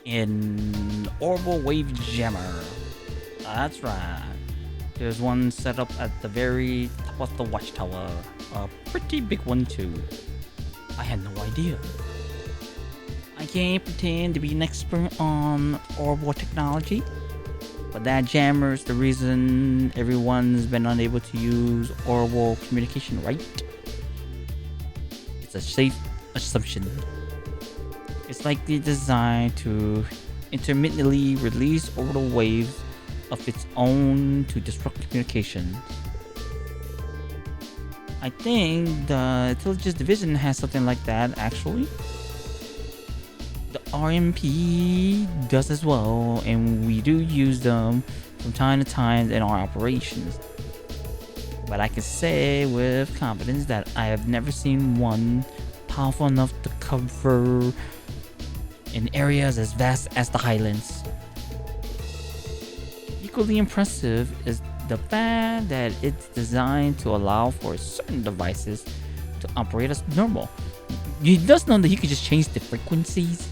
in Orbital Wave Jammer. That's right. There's one set up at the very top of the watchtower. A pretty big one too. I had no idea. I can't pretend to be an expert on orbital technology, but that jammer's the reason everyone's been unable to use orbital communication, right? It's a safe assumption. It's likely designed to intermittently release orbital waves of its own to disrupt communication. I think the Intelligence Division has something like that actually. The RMP does as well, and we do use them from time to time in our operations. But I can say with confidence that I have never seen one powerful enough to cover in areas as vast as the Highlands. Equally impressive is the fact that it's designed to allow for certain devices to operate as normal. You just know that you can just change the frequencies.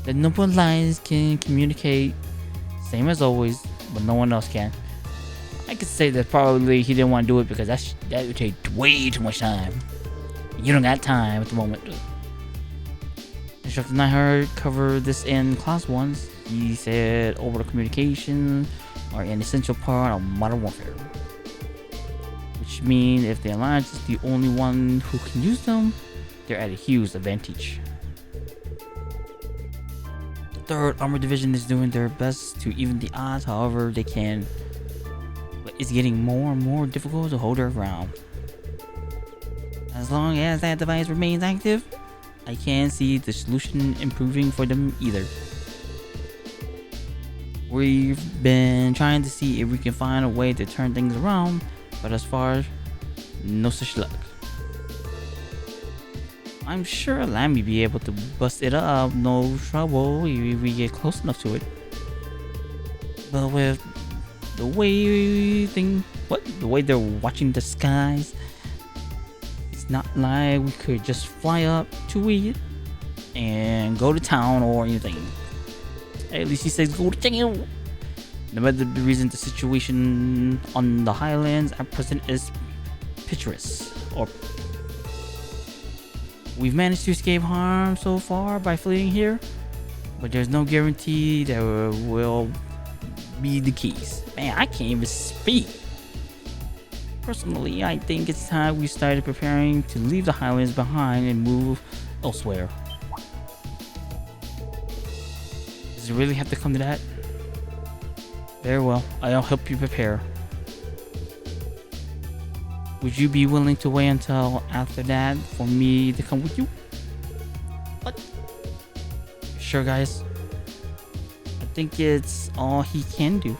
The number lines can communicate, same as always, but no one else can. I could say that probably he didn't want to do it because that would take way too much time. You don't got time at the moment. Instructor I heard cover this in class once. He said orbital communication are an essential part of modern warfare. Which means if the Alliance is the only one who can use them, they're at a huge advantage. The 3rd Armored Division is doing their best to even the odds however they can, but it's getting more and more difficult to hold their ground. As long as that device remains active, I can't see the solution improving for them either. We've been trying to see if we can find a way to turn things around, but as far, no such luck. I'm sure Lammy be able to bust it up, no trouble, if we get close enough to it. But with the way the way they're watching the skies, it's not like we could just fly up to it and go to town or anything. At least he says go to town. No matter the reason, the situation on the Highlands at present is picturesque. Or we've managed to escape harm so far by fleeing here, but there's no guarantee that will be the case. Man, I can't even speak. Personally, I think it's time we started preparing to leave the Highlands behind and move elsewhere. Does it really have to come to that? Very well, I'll help you prepare. Would you be willing to wait until after that for me to come with you? What? Sure, guys. I think it's all he can do.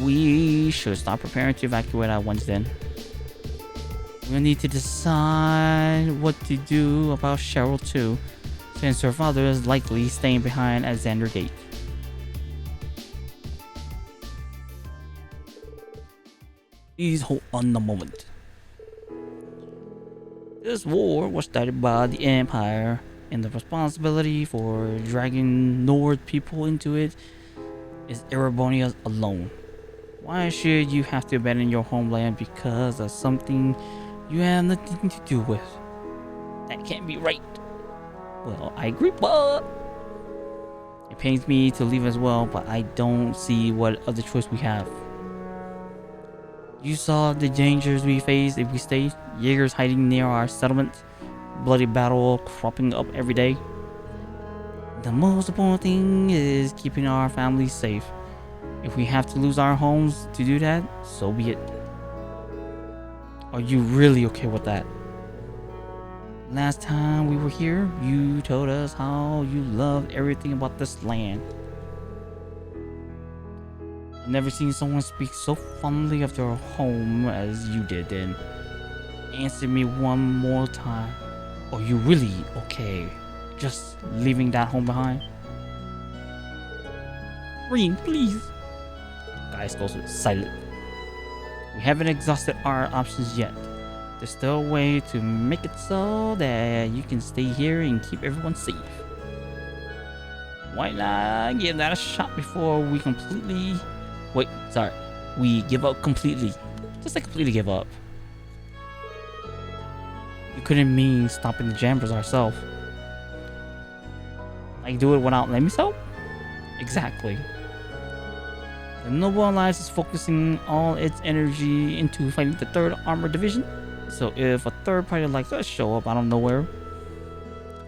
We should start preparing to evacuate at once then. We'll need to decide what to do about Cheryl too, since her father is likely staying behind at Xander Gate. Please hold on a moment. This war was started by the Empire, and the responsibility for dragging Nord people into it is Erebonia's alone. Why should you have to abandon your homeland because of something you have nothing to do with? That can't be right. Well, I agree, but it pains me to leave as well, but I don't see what other choice we have. You saw the dangers we face if we stayed. Jaegers hiding near our settlement, bloody battle cropping up every day. The most important thing is keeping our families safe. If we have to lose our homes to do that, so be it. Are you really okay with that? Last time we were here, you told us how you loved everything about this land. I've never seen someone speak so fondly of their home as you did then. Answer me one more time. Are you really okay just leaving that home behind? Reem, please. Guys goes silent. We haven't exhausted our options yet. There's still a way to make it so that you can stay here and keep everyone safe. Why not give that a shot before we completely... Wait, sorry. We give up completely. Just like completely give up. You couldn't mean stopping the jammers ourselves. Like do it without letting me help? Exactly. The Noble Alliance is focusing all its energy into fighting the 3rd Armored Division. So if a third party like us show up out of nowhere,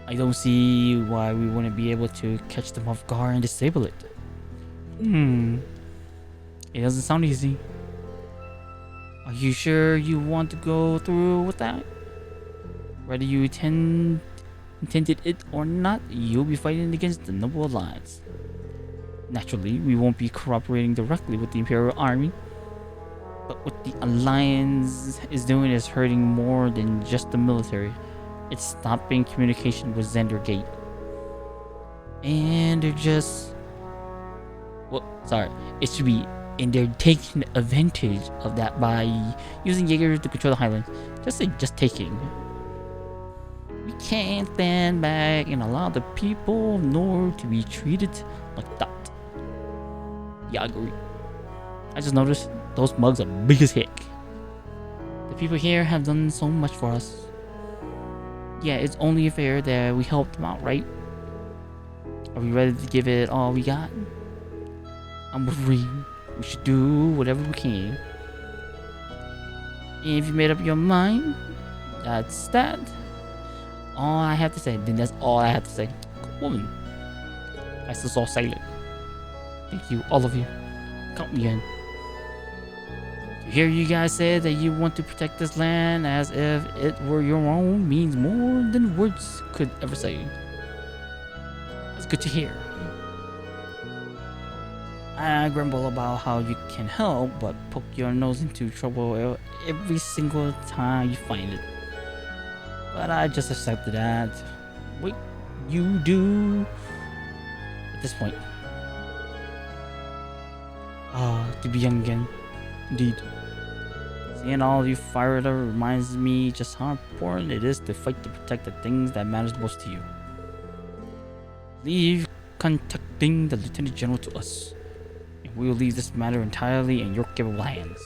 I don't see why we wouldn't be able to catch them off guard and disable it. It doesn't sound easy. Are you sure you want to go through with that? Whether you intended it or not, you'll be fighting against the Noble Alliance. Naturally, we won't be cooperating directly with the Imperial Army. But what the Alliance is doing is hurting more than just the military. It's stopping communication with Xander Gate. And they're just... Well, sorry. It should be... And they're taking advantage of that by using Jaegers to control the Highlands. Just taking. We can't stand back and allow the people of Nord to be treated like that. Yeah, I agree. I just noticed those mugs are big as heck. The people here have done so much for us. Yeah, it's only fair that we help them out, right? Are we ready to give it all we got? I'm worried. We should do whatever we can. If you made up your mind, that's that. All I have to say, then that's all I have to say. Woman. I still saw silent. Thank you, all of you. Count me in. To hear you guys say that you want to protect this land as if it were your own means more than words could ever say. It's good to hear. I grumble about how you can help, but poke your nose into trouble every single time you find it. But I just accepted that. What you do at this point. To be young again. Indeed. Seeing all of you fired up reminds me just how important it is to fight to protect the things that matters most to you. Leave contacting the Lieutenant General to us. We will leave this matter entirely in your capable hands.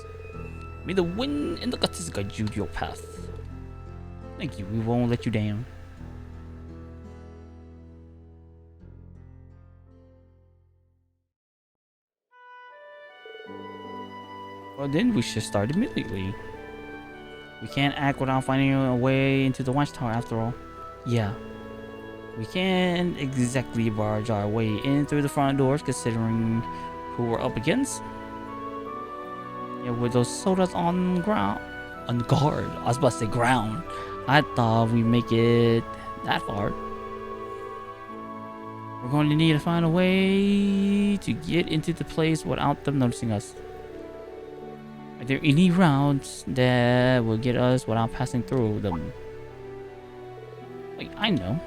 May the wind and the guts guide you to your path. Thank you, we won't let you down. Well then, we should start immediately. We can't act without finding a way into the watchtower after all. Yeah. We can't exactly barge our way in through the front doors considering who we're up against. Yeah, with those soldiers on ground, on guard. I was about to say ground. I thought we make it that far. We're going to need to find a way to get into the place without them noticing us. Are there any routes that will get us without passing through them? Like, I know.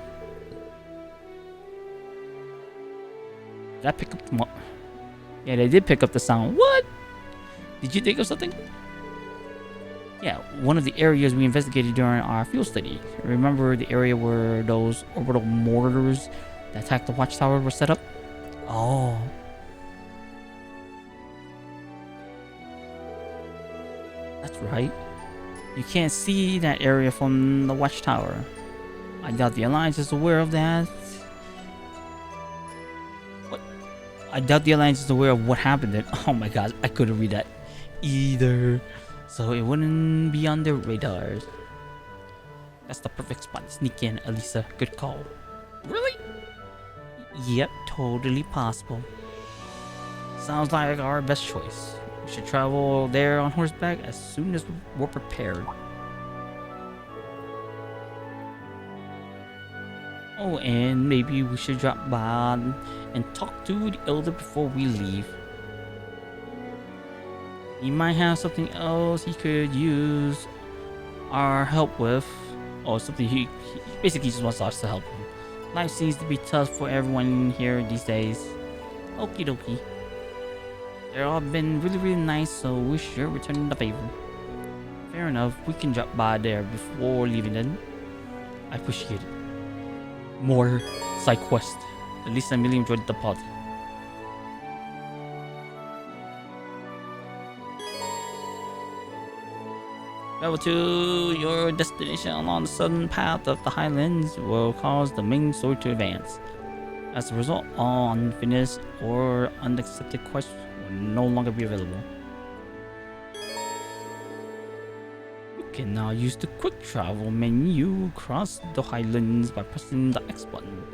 Did I pick up the... Yeah, they did pick up the sound. What? Did you think of something? Yeah, one of the areas we investigated during our field study. Remember the area where those orbital mortars that attacked the watchtower were set up? Oh. That's right. You can't see that area from the watchtower. I doubt the Alliance is aware of that. I doubt the Alliance is aware of what happened then. Oh my god, I couldn't read that either. So it wouldn't be on their radars. That's the perfect spot to sneak in, Elisa. Good call. Really? Yep, totally possible. Sounds like our best choice. We should travel there on horseback as soon as we're prepared. Oh, and maybe we should drop by and talk to the elder before we leave. He might have something else he could use our help with. Or something he basically just wants us to help him. Life seems to be tough for everyone here these days. Okie dokie. They've all been really nice, so we're sure returning the favor. Fair enough. We can drop by there before leaving then. I appreciate it. More side quest. At least I really enjoyed the pod. Travel to your destination along the southern path of the highlands will cause the main story to advance. As a result, all unfinished or unaccepted quests will no longer be available. You can now use the quick travel menu across the highlands by pressing the X button.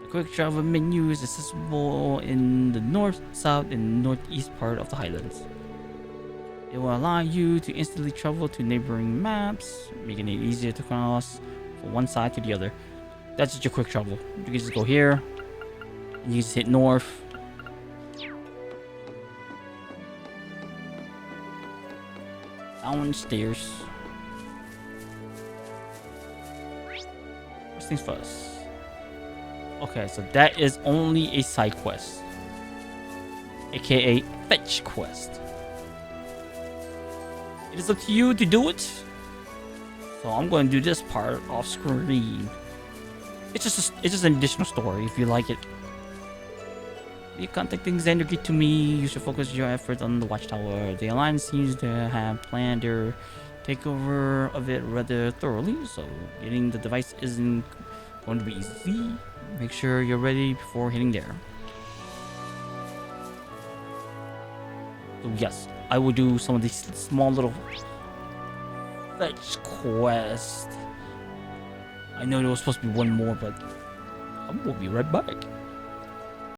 The quick travel menu is accessible in the north, south, and northeast part of the highlands. It will allow you to instantly travel to neighboring maps, making it easier to cross from one side to the other. That's just your quick travel. You can just go here, and you just hit north. Downstairs. First things first. Okay, so that is only a side quest, aka fetch quest. It is up to you to do it. So I'm going to do this part off screen. It's just an additional story if you like it. If you contacting Xander, get to me. You should focus your efforts on the Watchtower. The Alliance seems to have planned their takeover of it rather thoroughly, so getting the device isn't going to be easy. Make sure you're ready before hitting there. So yes, I will do some of these small little fetch quests. I know there was supposed to be one more, but I will be right back.